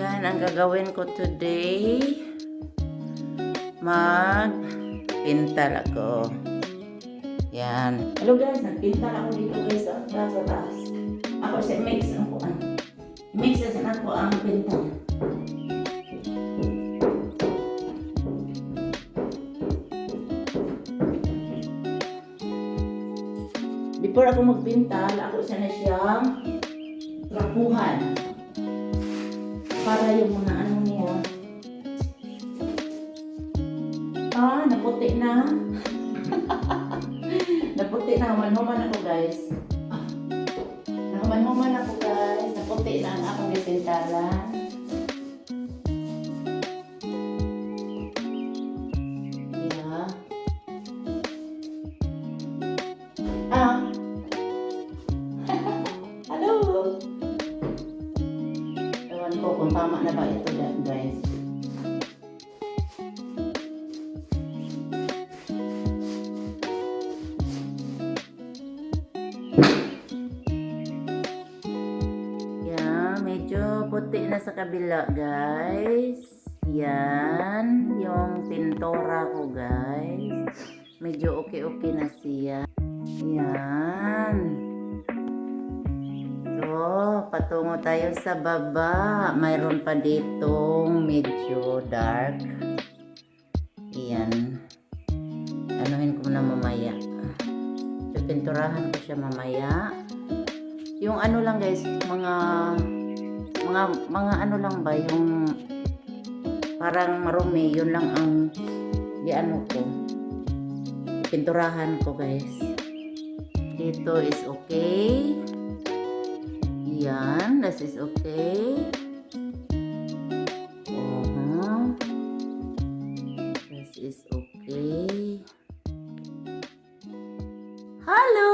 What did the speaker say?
Yan ang gagawin ko today. Magpintal ako. Yan. Hello guys, nagpintal ako dito guys sa taas. Ako sa mix ang kuan. Mix na ako ang pintal. Before ako magpintal, ako sana siyang trapuhan. Para yung mga ano niya. Naputi na. Naputi na. Human-human ako guys. Human-human ako guys. Naputi na ang akong ipintalan. Yeah. Hello. Ewan ko kung tama na ba ito guys. Medyo puti na sa kabila guys. Yan yung pintura ko guys. Medyo okay na siya. Yan. So patungo tayo sa baba. Mayroon pa ditong medyo dark. Yan. Anuhin ko na mamaya. So pinturahan ko siya mamaya. Yung ano lang guys, mga ano lang ba, yung parang marumi, yun lang ang ano ko, pinturahan ko guys. Dito is okay. Yan, this is okay. This is okay. Hello!